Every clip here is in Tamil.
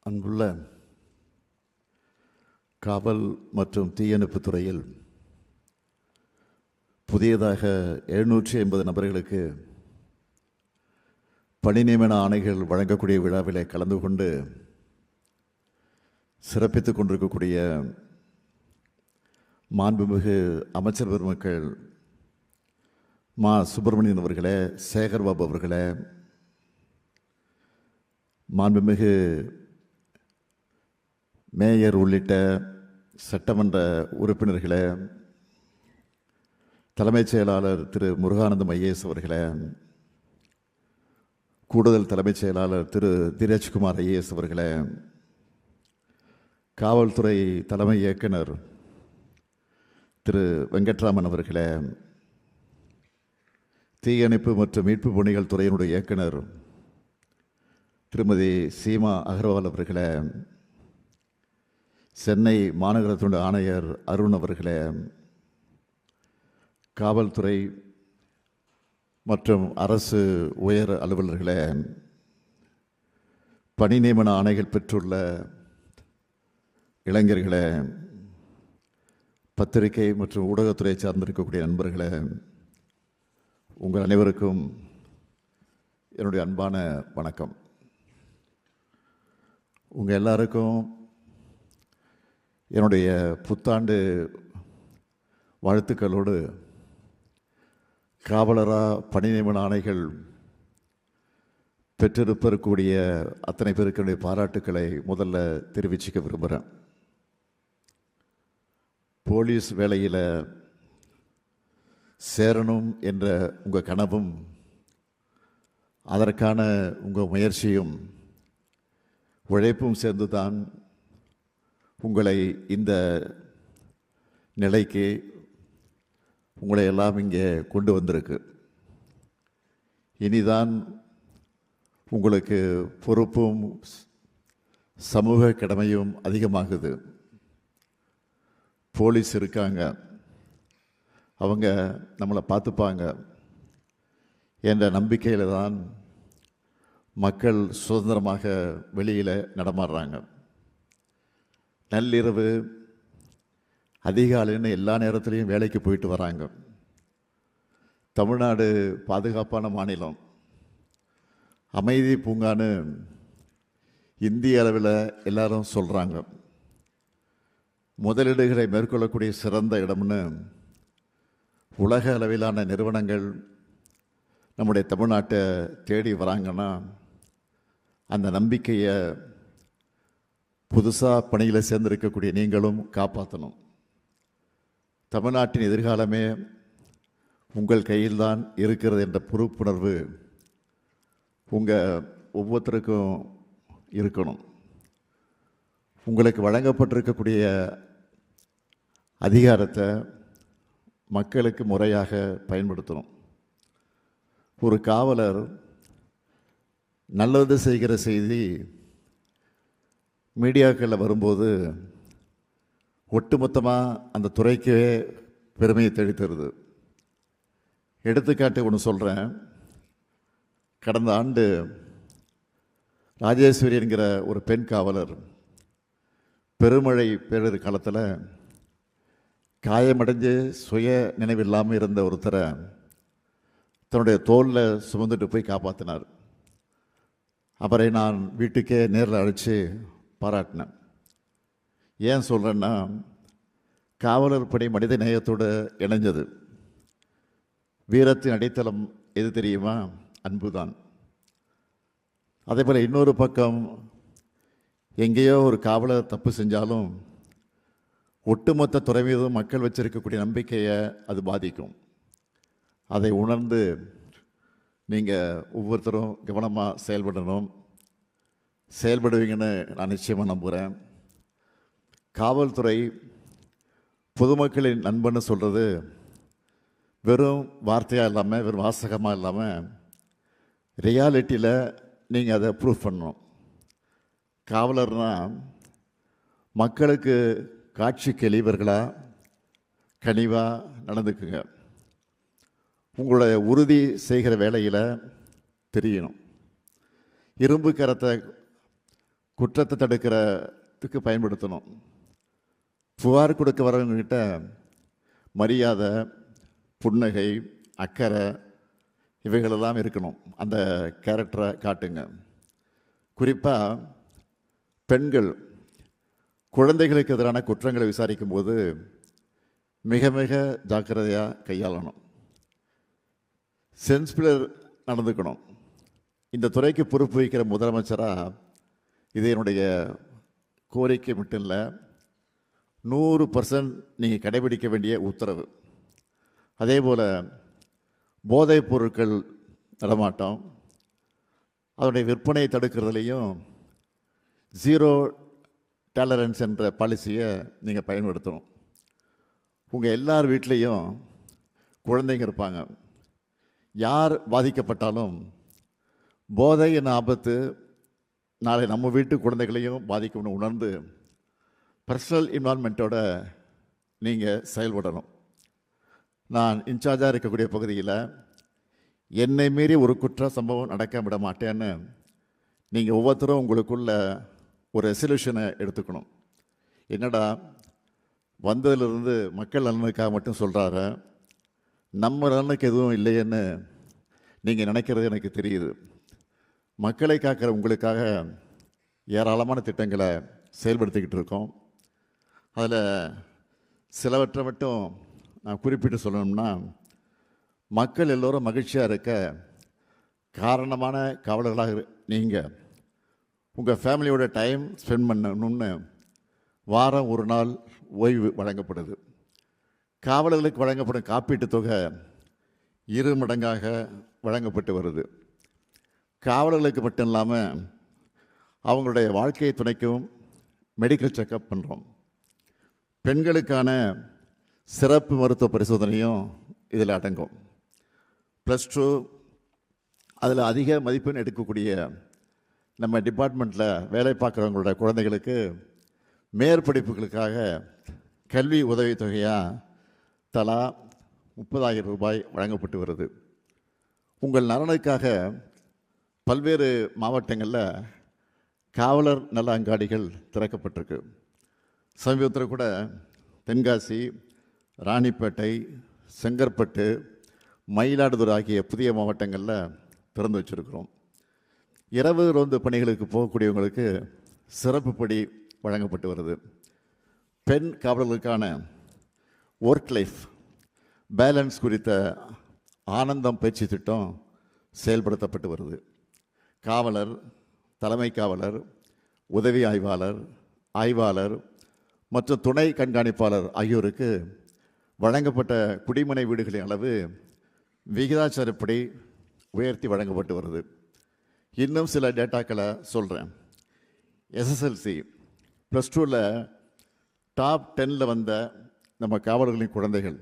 அன்புள்ள காவல் மற்றும் தீயணைப்பு துறையில் புதியதாக 750 நபர்களுக்கு பணி நியமன ஆணைகள் வழங்கக்கூடிய விழாவிலே கலந்து கொண்டு சிறப்பித்துக் கொண்டிருக்கக்கூடிய மாண்புமிகு அமைச்சர் பெருமக்கள் மா சுப்பிரமணியன் அவர்களே, சேகர்பாபு அவர்களே, மாண்புமிகு மேயர் உள்ளிட்ட சட்டமன்ற உறுப்பினர்களே, தலைமைச் செயலாளர் திரு முருகானந்தம் ஐஏஎஸ் அவர்களே, கூடுதல் தலைமைச் செயலாளர் திரு தீரஜ்குமார் ஐஏஎஸ் அவர்களே, காவல்துறை தலைமை இயக்குனர் திரு வெங்கட்ராமன் அவர்களே, தீயணைப்பு மற்றும் மீட்பு பணிகள் துறையினுடைய இயக்குனர் திருமதி சீமா அகர்வால் அவர்களே, சென்னை மாநகரத்துடைய ஆணையர் அருண் அவர்களே, காவல்துறை மற்றும் அரசு உயர் அலுவலர்களே, பணி நியமன ஆணைகள் பெற்றுள்ள இளைஞர்களே, பத்திரிகை மற்றும் ஊடகத்துறை சார்ந்திருக்கக்கூடிய நண்பர்களே, உங்கள் அனைவருக்கும் என்னுடைய அன்பான வணக்கம். உங்கள் எல்லாருக்கும் என்னுடைய புத்தாண்டு வாழ்த்துக்களோடு காவலராக பணி நியமன ஆணைகள் பெற்றிருப்பக்கூடிய அத்தனை பேருக்கு என்னுடைய பாராட்டுக்களை முதல்ல தெரிவிச்சுக்க விரும்புகிறேன். போலீஸ் வேலையில் சேரணும் என்ற உங்கள் கனவும் அதற்கான உங்கள் முயற்சியும் உழைப்பும் சேர்ந்து தான் உங்களை இந்த நிலைக்கு உங்களை எல்லாம் இங்கே கொண்டு வந்திருக்கு. இனிதான் உங்களுக்கு பொறுப்பும் சமூக கடமையும் அதிகமாகுது. போலீஸ் இருக்காங்க, அவங்க நம்மளை பார்த்துப்பாங்க என்ற நம்பிக்கையில் தான் மக்கள் சுதந்திரமாக வெளியில் நடமாடுறாங்க. நள்ளிரவு அதிகாலைன்னு எல்லா நேரத்துலையும் வேலைக்கு போயிட்டு வராங்க. தமிழ்நாடு பாதுகாப்பான மாநிலம், அமைதி பூங்கான்னு இந்திய அளவில் எல்லாரும் சொல்கிறாங்க. முதலீடுகளை மேற்கொள்ளக்கூடிய சிறந்த இடம்னு உலக அளவிலான நிறுவனங்கள் நம்முடைய தமிழ்நாட்டை தேடி வராங்கன்னா அந்த நம்பிக்கையை புதுசாக பணியில் சேர்ந்திருக்கக்கூடிய நீங்களும் காப்பாற்றணும். தமிழ்நாட்டின் எதிர்காலமே உங்கள் கையில்தான் இருக்கிறது என்ற பொறுப்புணர்வு உங்கள் ஒவ்வொருத்தருக்கும் இருக்கணும். உங்களுக்கு வழங்கப்பட்டிருக்கக்கூடிய அதிகாரத்தை மக்களுக்கு முறையாக பயன்படுத்தணும். ஒரு காவலர் நல்லது செய்கிற செய்தி மீடியாக்களில் வரும்போது ஒட்டுமொத்தமாக அந்த துறைக்கே பெருமையை தெளித்தருது. எடுத்துக்காட்டு ஒன்று சொல்கிறேன். கடந்த ஆண்டு ராஜேஸ்வரி என்கிற ஒரு பெண் காவலர் பெருமழை பேரிடர் காலத்தில் காயமடைஞ்சு சுய நினைவில்லாமல் இருந்த ஒருத்தரை தன்னுடைய தோளில் சுமந்துட்டு போய் காப்பாற்றினார். அவரை நான் வீட்டுக்கே நேரில் அழைச்சி பாராட்டினேன். ஏன் சொல்கிறேன்னா, காவலர் பணி மனித நேயத்தோடு இணைஞ்சது. வீரத்தின் அடித்தளம் எது தெரியுமா? அன்பு தான். அதே போல் இன்னொரு பக்கம் எங்கேயோ ஒரு காவலர் தப்பு செஞ்சாலும் ஒட்டுமொத்த துறை மீதும் மக்கள் வச்சிருக்கக்கூடிய நம்பிக்கையை அது பாதிக்கும். அதை உணர்ந்து நீங்கள் ஒவ்வொருத்தரும் கவனமாக செயல்படுவீங்கன்னு நான் நிச்சயமாக நம்புகிறேன். காவல்துறை பொதுமக்களின் நண்பன்னு சொல்கிறது வெறும் வார்த்தையாக இல்லாமல், வெறும் வாசகமாக இல்லாமல், ரியாலிட்டியில் நீங்கள் அதை ப்ரூஃப் பண்ணணும். காவலர்னால் மக்களுக்கு காட்சிக்கு எளியவர்களாக கனிவாக நடந்துக்குங்க. உங்களுடைய உறுதி செய்கிற வேலையில் தெரியணும். இரும்பு கரத்தை குற்றத்தை தடுக்கிறதுக்கு பயன்படுத்தணும். புகார் கொடுக்க வரவங்ககிட்ட மரியாதை, புன்னகை, அக்கறை இவைகளெல்லாம் இருக்கணும். அந்த கேரக்டரை காட்டுங்க. குறிப்பாக பெண்கள் குழந்தைகளுக்கு எதிரான குற்றங்களை விசாரிக்கும் போது மிக மிக ஜாக்கிரதையாக கையாளணும். சென்சிபிளர் நடந்துக்கணும். இந்த துறைக்கு பொறுப்பு வைக்கிற முதலமைச்சராக இது என்னுடைய கோரிக்கை மட்டும் இல்லை, 100% நீங்கள் கடைபிடிக்க வேண்டிய உத்தரவு. அதே போல் போதைப் பொருட்கள் நடமாட்டம், அதனுடைய விற்பனையை தடுக்கிறதுலையும் 0 டாலரன்ஸ் என்ற பாலிசியை நீங்கள் பயன்படுத்தணும். உங்கள் எல்லார் வீட்லேயும் குழந்தைங்க இருப்பாங்க. யார் பாதிக்கப்பட்டாலும் போதை என்ன ஆபத்து நாளை நம்ம வீட்டு குழந்தைகளையும் பாதிக்கும்னு உணர்ந்து பர்சனல் இன்வால்மெண்ட்டோட நீங்கள் செயல்படணும். நான் இன்சார்ஜாக இருக்கக்கூடிய பகுதியில் என்னை மீறி ஒரு குற்ற சம்பவம் நடக்க விட மாட்டேன்னு நீங்கள் ஒவ்வொருத்தரும் உங்களுக்குள்ள ஒரு ரெசல்யூஷனை எடுத்துக்கணும். என்னடா வந்ததுலேருந்து மக்கள் நலனுக்காக மட்டும் சொல்கிறாரு, நம்ம நலனுக்கு எதுவும் இல்லையேன்னு நீங்கள் நினைக்கிறது எனக்கு தெரியுது. மக்களை காக்கிற உங்களுக்காக ஏராளமான திட்டங்களை செயல்படுத்திக்கிட்டு இருக்கோம். அதில் சிலவற்றை மட்டும் நான் குறிப்பிட்டு சொல்லணும்னா, மக்கள் எல்லோரும் மகிழ்ச்சியாக இருக்க காரணமான காவலர்களாக நீங்கள் உங்கள் ஃபேமிலியோட டைம் ஸ்பெண்ட் பண்ணணும்னு வாரம் ஒரு நாள் ஓய்வு வழங்கப்படுது. காவலர்களுக்கு வழங்கப்படும் காப்பீட்டுத் தொகை 2 மடங்காக வழங்கப்பட்டு வருது. காவலர்களுக்கு மட்டும் இல்லாமல் அவங்களுடைய வாழ்க்கையை துணைக்கும் மெடிக்கல் செக்கப் பண்ணுறோம். பெண்களுக்கான சிறப்பு மருத்துவ பரிசோதனையும் இதில் அடங்கும். +2 அதில் அதிக மதிப்பெண் எடுக்கக்கூடிய நம்ம டிபார்ட்மெண்ட்டில் வேலை பார்க்குறவங்களோட குழந்தைகளுக்கு மேற்படிப்புகளுக்காக கல்வி உதவித்தொகையாக தலா 30,000 ரூபாய் வழங்கப்பட்டு வருது. உங்கள் நலனுக்காக பல்வேறு மாவட்டங்களில் காவலர் நல அங்காடிகள் திறக்கப்பட்டிருக்கு. சமீபத்தில் கூட தென்காசி, ராணிப்பேட்டை, செங்கற்பட்டு, மயிலாடுதுறை ஆகிய புதிய மாவட்டங்களில் திறந்து வச்சுருக்கிறோம். இரவு ரோந்து பணிகளுக்கு போகக்கூடியவங்களுக்கு சிறப்பு படி வழங்கப்பட்டு வருது. பெண் காவலர்களுக்கான ஒர்க் லைஃப் பேலன்ஸ் குறித்த ஆனந்தம் பயிற்சி திட்டம் செயல்படுத்தப்பட்டு வருது. காவலர், தலைமை காவலர், உதவி ஆய்வாளர், ஆய்வாளர் மற்றும் துணை கண்காணிப்பாளர் ஆகியோருக்கு வழங்கப்பட்ட குடிமனை வீடுகளின் அளவு விகிதாச்சாரப்படி உயர்த்தி வழங்கப்பட்டு வருது. இன்னும் சில டேட்டாக்களை சொல்கிறேன். எஸ்எஸ்எல்சி +2ல் டாப் 10ல் வந்த நம்ம காவலர்களின் குழந்தைகள்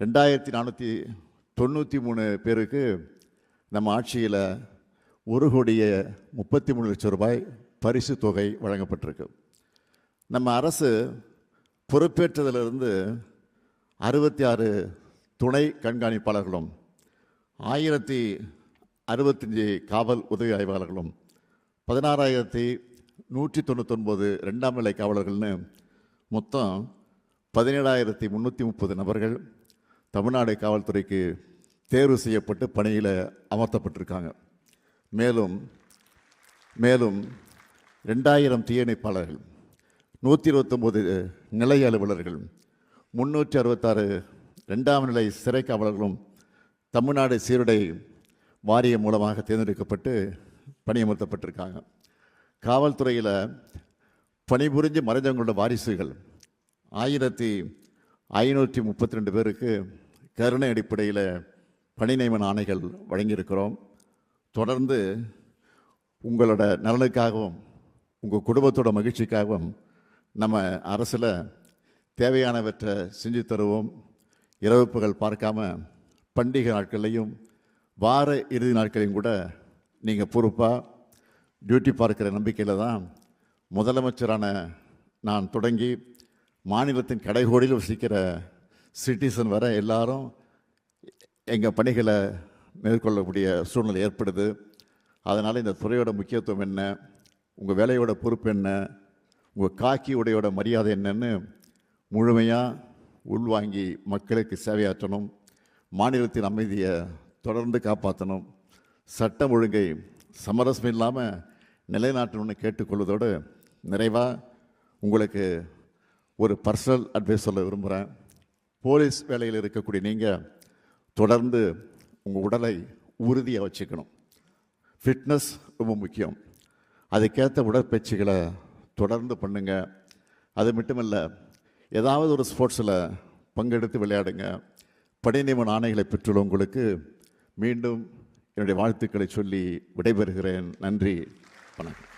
2493 பேருக்கு நம்ம ஆட்சியில் 1,33,00,000 ரூபாய் பரிசு தொகை வழங்கப்பட்டிருக்கு. நம்ம அரசு பொறுப்பேற்றதிலிருந்து 66 துணை கண்காணிப்பாளர்களும் 1065 காவல் உதவி ஆய்வாளர்களும் 16,199 2ஆம் நிலை காவலர்கள்னு மொத்தம் 17,330 நபர்கள் தமிழ்நாடு காவல்துறைக்கு தேர்வு செய்யப்பட்டு பணியில் அமர்த்தப்பட்டிருக்காங்க. மேலும் 2000 தீயணைப்பாளர்கள், 129 நிலைய அலுவலர்கள், 366 2ஆம் நிலை சிறை காவலர்களும் தமிழ்நாடு சீருடை வாரியம் மூலமாக தேர்ந்தெடுக்கப்பட்டு பணியமர்த்தப்பட்டிருக்காங்க. காவல்துறையில் பணிபுரிஞ்சு மறைந்தவங்களோட வாரிசுகள் 1532 பேருக்கு கருணை அடிப்படையில் பணி நியமன ஆணைகள் வழங்கியிருக்கிறோம். தொடர்ந்து உங்களோட நலனுக்காகவும் உங்கள் குடும்பத்தோட மகிழ்ச்சிக்காகவும் நம்ம அரசில் தேவையானவற்றை செஞ்சு தருவோம். இரவு பகல் பார்க்காம பண்டிகை நாட்கள்லையும் வார இறுதி நாட்களையும் கூட நீங்கள் பொறுப்பாக டியூட்டி பார்க்குற நம்பிக்கையில் தான் முதலமைச்சரான நான் தொடங்கி மாநிலத்தின் கடைகோடியில் வசிக்கிற சிட்டிசன் வர எல்லாரும் எங்கள் பணிகளை மேற்கொள்ளக்கூடிய சூழ்நிலை ஏற்படுது. அதனால் இந்த துறையோட முக்கியத்துவம் என்ன, உங்கள் வேலையோட பொறுப்பு என்ன, உங்கள் காக்கி உடையோட மரியாதை என்னன்னு முழுமையாக உள்வாங்கி மக்களுக்கு சேவையாற்றணும். மாநிலத்தின் அமைதியை தொடர்ந்து காப்பாற்றணும். சட்டம் ஒழுங்கை சமரசம் இல்லாமல் நிலைநாட்டணும்னு கேட்டுக்கொள்வதோடு நிறைவாக உங்களுக்கு ஒரு பர்சனல் அட்வைஸ் சொல்ல விரும்புகிறேன். போலீஸ் வேலையில் இருக்கக்கூடிய நீங்கள் தொடர்ந்து உங்கள் உடலை உறுதியாக வச்சுக்கணும். ஃபிட்னஸ் ரொம்ப முக்கியம். அதுக்கேற்ற உடற்பயிற்சிகளை தொடர்ந்து பண்ணுங்க. அது மட்டுமல்ல, ஏதாவது ஒரு ஸ்போர்ட்ஸில் பங்கெடுத்து விளையாடுங்க. பணி நியமன ஆணைகளை பெற்றுள்ள உங்களுக்கு மீண்டும் என்னுடைய வாழ்த்துக்களை சொல்லி விடைபெறுகிறேன். நன்றி, வணக்கம்.